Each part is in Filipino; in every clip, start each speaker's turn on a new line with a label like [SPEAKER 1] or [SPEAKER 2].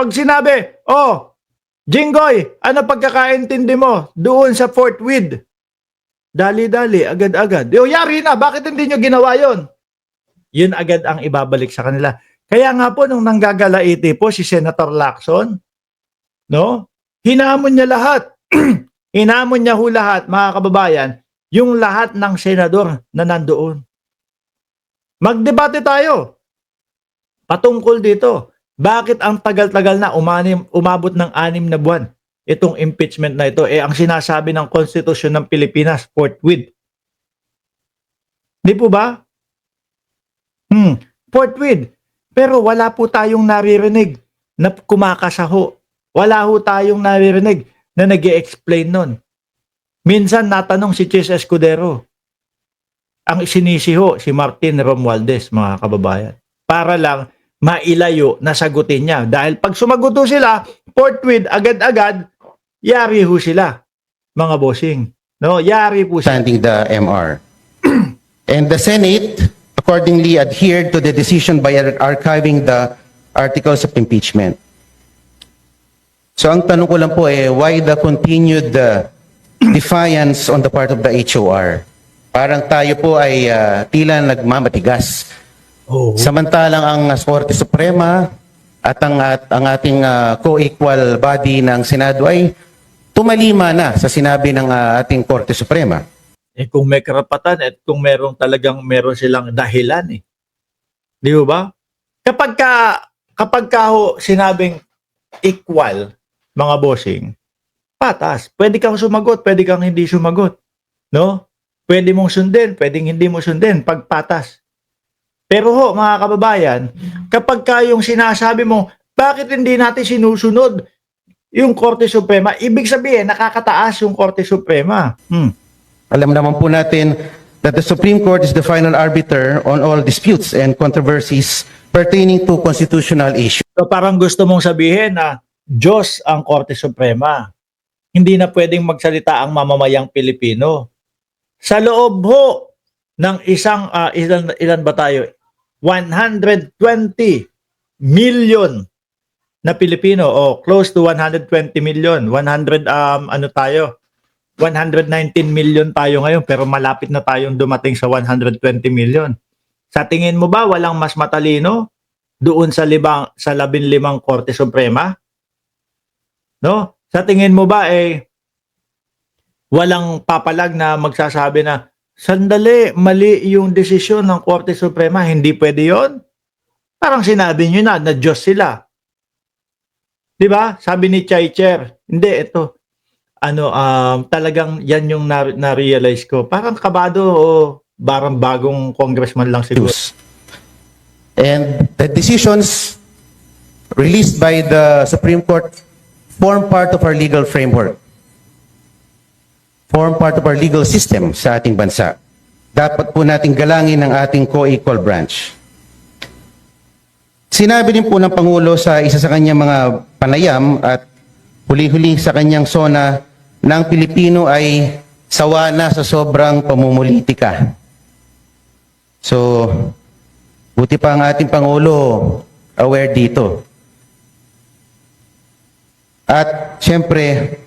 [SPEAKER 1] Pag sinabi, oh, Jinggoy, ano pagkakaintindi mo doon sa Fort With? Dali-dali, agad-agad. O, yari na, bakit hindi nyo ginawa yon? Yun agad ang ibabalik sa kanila. Kaya nga po, nung nanggagalaiti po si Senator Lacson, no? Hinamon niya lahat. Hinamon niya ho lahat, mga kababayan, yung lahat ng senador na nandoon. Magdebate tayo patungkol dito. Bakit ang tagal-tagal na umabot ng 6 na buwan itong impeachment na ito? Ang sinasabi ng Konstitusyon ng Pilipinas, forthwith. Di po ba? Forthwith. Pero wala po tayong naririnig na kumakasaho. Wala ho tayong naririnig na nag-i-explain nun. Minsan natanong si Chis Escudero. Ang sinisiho si Martin Romualdez, mga kababayan. Para lang mailayo na sagutin niya. Dahil pag sumagot ho sila, forthwith, agad-agad, yari ho sila, mga bossing. No, yari po sila.
[SPEAKER 2] Standing the MR. And the Senate accordingly adhered to the decision by archiving the articles of impeachment. So ang tanong ko lang po why the continued defiance on the part of the HOR? Parang tayo po ay tila nagmamatigas.
[SPEAKER 1] Oh.
[SPEAKER 2] Samantalang ang Korte Suprema at ang ating co-equal body ng Senado ay tumalima na sa sinabi ng ating Korte Suprema.
[SPEAKER 1] Kung may karapatan at kung meron silang dahilan Di ba? Kapag ho sinabing equal, mga bossing, patas. Pwede kang sumagot, pwede kang hindi sumagot. No? Pwede mong sundin, pwedeng hindi mo sundin pag patas. Pero ho, mga kababayan, kapag yung sinasabi mo, bakit hindi natin sinusunod yung Korte Suprema, ibig sabihin, nakakataas yung Korte Suprema.
[SPEAKER 2] Alam naman po natin that the Supreme Court is the final arbiter on all disputes and controversies pertaining to constitutional issues.
[SPEAKER 1] So parang gusto mong sabihin na Diyos ang Korte Suprema. Hindi na pwedeng magsalita ang mamamayang Pilipino. Sa loob ho ng isang, ilan ba tayo? 120 million na Pilipino o close to 120 million. 119 million tayo ngayon pero malapit na tayong dumating sa 120 million. Sa tingin mo ba walang mas matalino doon sa 15 Korte Suprema? No? Sa tingin mo ba walang papalag na magsasabi na sandali, mali yung desisyon ng Korte Suprema, hindi pwede yon? Parang sinabi nyo na Diyos sila. Di ba? Sabi ni Chaicher, hindi, ito. Talagang yan yung na-realize ko. Parang kabado o parang bagong congressman lang siguro.
[SPEAKER 2] And the decisions released by the Supreme Court form part of our legal framework. Form part of our legal system sa ating bansa. Dapat po nating galangin ang ating co-equal branch. Sinabi din po ng Pangulo sa isa sa kanyang mga panayam at huli-huli sa kanyang sona na ang Pilipino ay sawa na sa sobrang pamumulitika. So, buti pa ang ating Pangulo aware dito. At siyempre,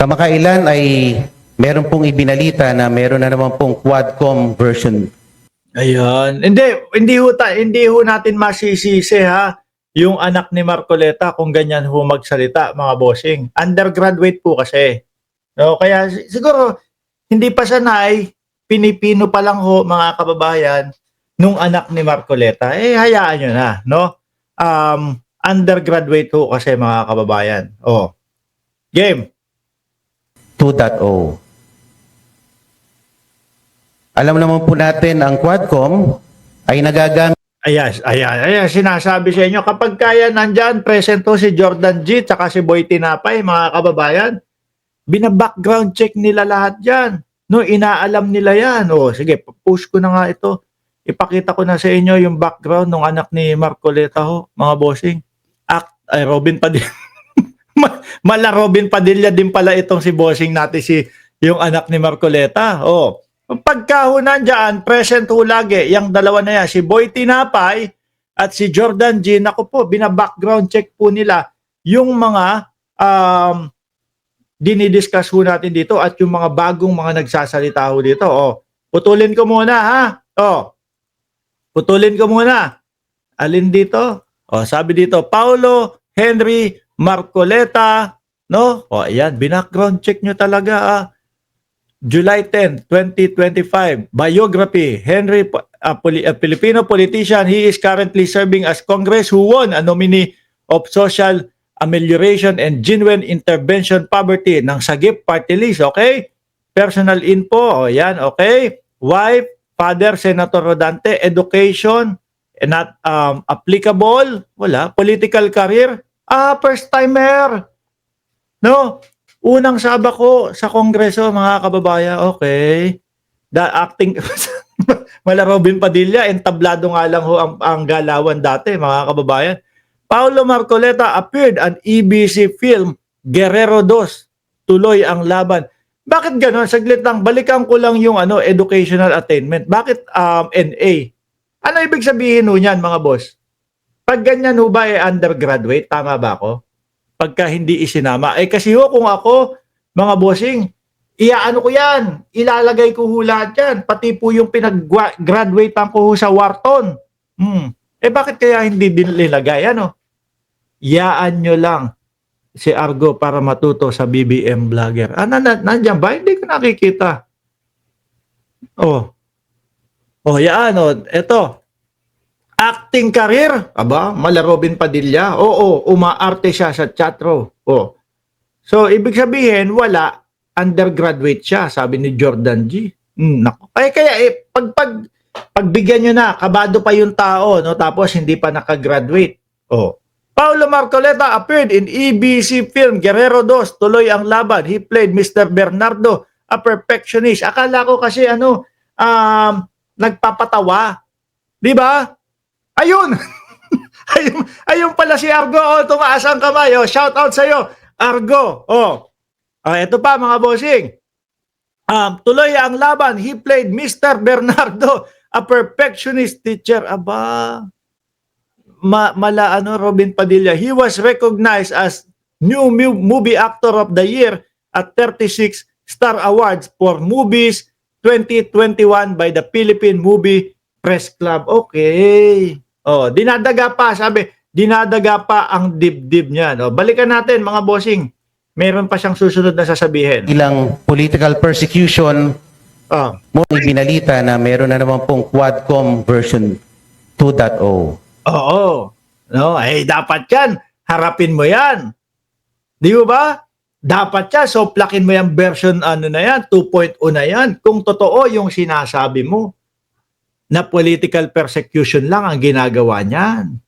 [SPEAKER 2] kamakailan ay meron pong ibinalita na meron na naman pong Quadcom version.
[SPEAKER 1] Ayan. Hindi ho natin masisisi yung anak ni Marcoleta kung ganyan ho magsalita, mga bossing. Undergraduate po kasi. No, kaya siguro hindi pa sanay, pinipino pa lang ho, mga kababayan, nung anak ni Marcoleta. Hayaan nyo na, no? Undergraduate ho kasi, mga kababayan. Game.
[SPEAKER 2] 2.0. Alam naman po natin ang Quadcom ay nagagamit.
[SPEAKER 1] Ayan, sinasabi sa inyo, kapag kaya nandyan, present ho si Jordan G, tsaka si Boy Tinapay, mga kababayan, bina-background check nila lahat dyan. No, inaalam nila yan. Sige, push ko na nga ito. Ipakita ko na sa inyo yung background ng anak ni Marcoleta ho, mga bossing. Robin Padilla. Mala Robin Padilla din pala itong si bossing natin, yung anak ni Marcoleta. Pagka ho nandyan, present ho lagi, yung dalawa na yan, si Boy Tinapay at si Jordan G, naku po, bina-background check po nila yung mga dinidiscuss ho natin dito at yung mga bagong mga nagsasalita ho dito. Oh, putulin ko muna ha. Oh, putulin ko muna. Alin dito? Oh, sabi dito, Paulo Henry Marcoleta, no? Oh, ayan, binackground check nyo talaga ah. July 10, 2025. Biography, Henry, Filipino politician. He is currently serving as Congress who won a nominee of Social Amelioration and Genuine Intervention Poverty ng Sagip Party List. Okay? Personal info. O yan, okay? Wife, father, Senator Rodante. Education, not applicable. Wala. Political career. First timer. No? Unang sabak ko sa Kongreso, mga kababayan, okay. Acting, mala Robin Padilla, entablado nga lang ho ang galawan dati, mga kababayan. Paulo Marcoleta appeared on EBC film Guerrero 2, tuloy ang laban. Bakit gano'n? Saglit lang, balikan ko lang yung educational attainment. Bakit NA? Ano ibig sabihin ho niyan, mga boss? Pag ganyan ho ba undergraduate, tama ba ako? Pagka hindi isinama. Kasi ho, kung ako, mga bossing, iaano ko yan, ilalagay ko ho lahat yan, pati po yung pinag-graduatean ko ho sa Wharton. Bakit kaya hindi din nilagay, Iyaan nyo lang si Argo para matuto sa BBM Vlogger. Nandiyan ba? Hindi ko nakikita. Yan, eto. Acting career, mala Robin Padilla. Oo, umaarte siya sa chatro. So, ibig sabihin, wala, undergraduate siya, sabi ni Jordan G. Nako. Kaya pagbigyan nyo na, kabado pa yung tao, no? Tapos hindi pa nakagraduate. Paulo Marcoleta appeared in EBC film Guerrero 2, tuloy ang laban. He played Mr. Bernardo, a perfectionist. Akala ko kasi nagpapatawa. Di ba? Ayun! ayun pala si Argo. Tumaas ang kamay. Shout out sa'yo, Argo. Ito pa, mga bossing. Tuloy ang laban. He played Mr. Bernardo, a perfectionist teacher. Robin Padilla. He was recognized as New Movie Actor of the Year at 36 Star Awards for Movies 2021 by the Philippine Movie Press Club. Okay. Dinadaga pa, sabi, dinadaga pa ang dibdib niya. Balikan natin, mga bossing. Meron pa siyang susunod na sasabihin.
[SPEAKER 2] Ilang political persecution, mo ibinalita na meron na naman pong Quadcom version 2.0.
[SPEAKER 1] Oo. Dapat yan. Harapin mo yan. Di ba? Dapat yan. So, plakin mo yung version na yan, 2.0 na yan. Kung totoo yung sinasabi mo na political persecution lang ang ginagawa niyan.